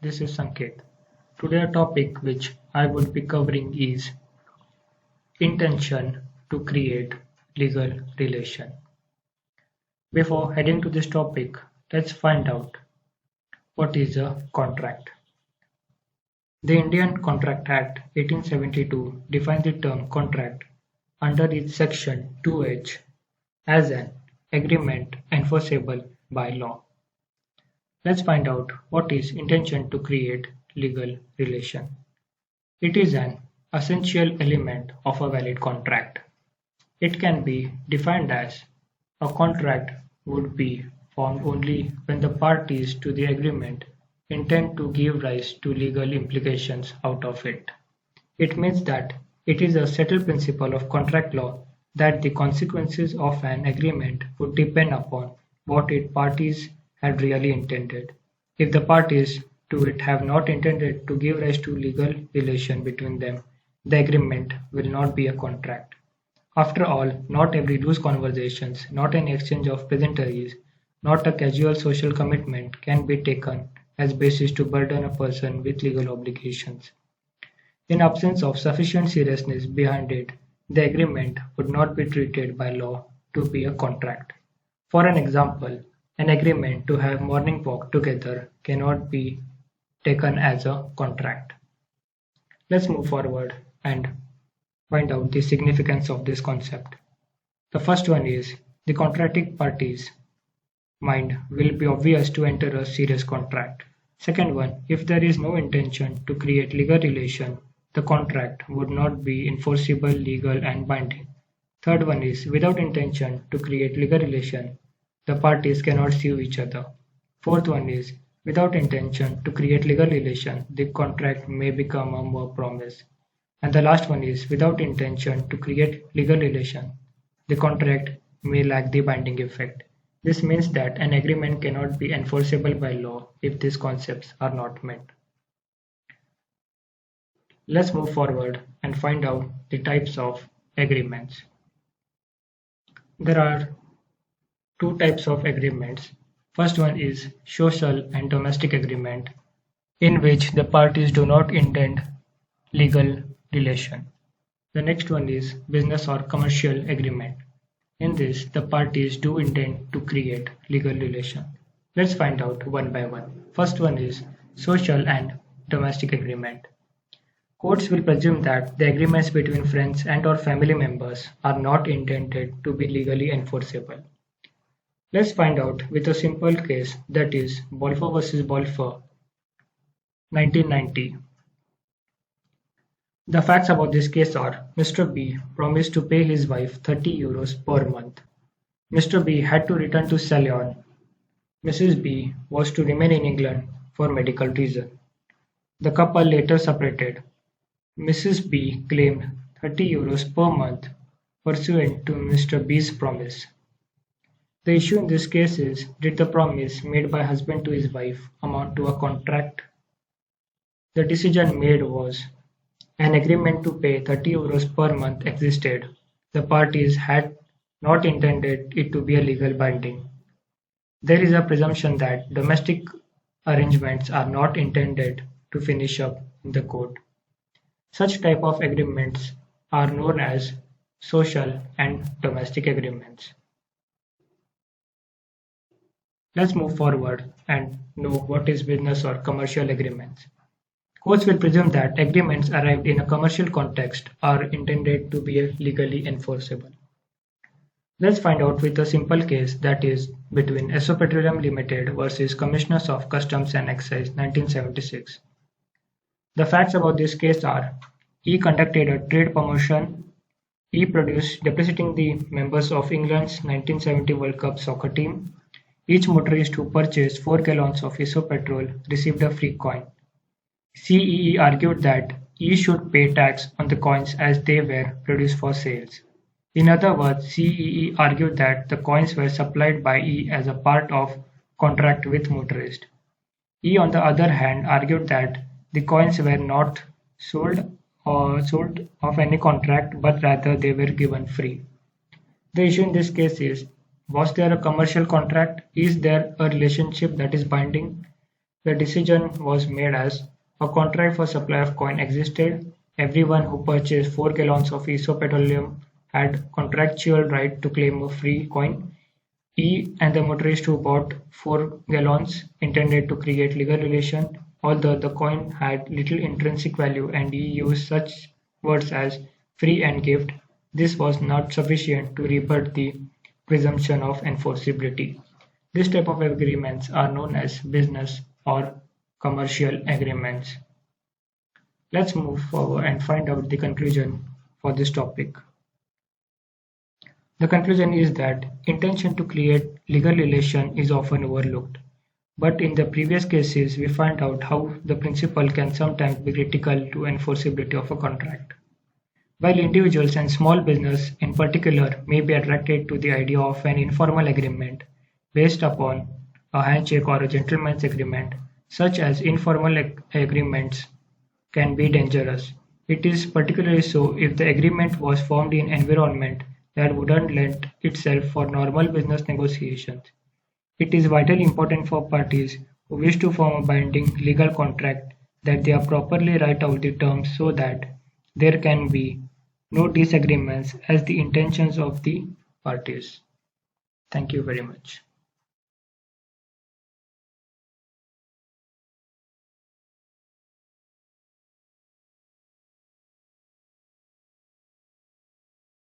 This is Sanket. Today, a topic which I would be covering is intention to create legal relation. Before heading to this topic, let's find out what is a contract. The Indian Contract Act 1872 defines the term contract under its section 2H as an agreement enforceable by law. Let's find out what is intention to create legal relation. It is an essential element of a valid contract. It can be defined as a contract would be formed only when the parties to the agreement intend to give rise to legal implications out of it. It means that it is a settled principle of contract law that the consequences of an agreement would depend upon what its parties had really intended. If the parties to it have not intended to give rise to legal relation between them, the agreement will not be a contract. After all, not every loose conversations, not any exchange of pleasantries, not a casual social commitment can be taken as basis to burden a person with legal obligations. In absence of sufficient seriousness behind it, the agreement would not be treated by law to be a contract. For an example, an agreement to have morning walk together cannot be taken as a contract. Let's move forward and find out the significance of this concept. The first one is the contracting parties' mind will be obvious to enter a serious contract. Second one, if there is no intention to create legal relation, the contract would not be enforceable, legal and binding. Third one is without intention to create legal relation, the parties cannot sue each other. Fourth one is without intention to create legal relation, the contract may become a mere promise. And the last one is without intention to create legal relation, the contract may lack the binding effect. This means that an agreement cannot be enforceable by law if these concepts are not met. Let's move forward and find out the types of agreements. There are two types of agreements. First one is social and domestic agreement, in which the parties do not intend legal relation. The next one is business or commercial agreement. In this, the parties do intend to create legal relation. Let's find out one by one. First one is social and domestic agreement. Courts will presume that the agreements between friends and or family members are not intended to be legally enforceable. Let's find out with a simple case, that is Bolfer versus Bolfer, 1990. The facts about this case are Mr. B promised to pay his wife €30 per month. Mr. B had to return to Ceylon. Mrs. B was to remain in England for medical reasons. The couple later separated. Mrs. B claimed €30 per month pursuant to Mr. B's promise. The issue in this case is, did the promise made by husband to his wife amount to a contract? The decision made was an agreement to pay €30 per month existed. The parties had not intended it to be a legal binding. There is a presumption that domestic arrangements are not intended to finish up in the court. Such type of agreements are known as social and domestic agreements. Let's move forward and know what is business or commercial agreements. Courts will presume that agreements arrived in a commercial context are intended to be legally enforceable. Let's find out with a simple case, that is between Esso Petroleum Limited versus Commissioners of Customs and Excise 1976. The facts about this case are E conducted a trade promotion. E produced depreciating the members of England's 1970 World Cup soccer team. Each motorist who purchased 4 gallons of Esso petrol received a free coin. CEE argued that E should pay tax on the coins as they were produced for sales. In other words, CEE argued that the coins were supplied by E as a part of contract with motorist. E on the other hand argued that the coins were not sold of any contract, but rather they were given free. The issue in this case is, was there a commercial contract? Is there a relationship that is binding? The decision was made as a contract for supply of coin existed. Everyone who purchased 4 gallons of ESO petroleum had contractual right to claim a free coin. E and the motorist who bought 4 gallons intended to create legal relation, although the coin had little intrinsic value and E used such words as free and gift. This was not sufficient to rebut the presumption of enforceability. This type of agreements are known as business or commercial agreements. Let's move forward and find out the conclusion for this topic. The conclusion is that intention to create legal relation is often overlooked. But in the previous cases, we find out how the principle can sometimes be critical to enforceability of a contract. While individuals and small business in particular may be attracted to the idea of an informal agreement based upon a handshake or a gentleman's agreement, such as informal agreements can be dangerous. It is particularly so if the agreement was formed in an environment that wouldn't lend itself for normal business negotiations. It is vitally important for parties who wish to form a binding legal contract that they are properly write out the terms so that there can be no disagreements as the intentions of the parties. Thank you very much.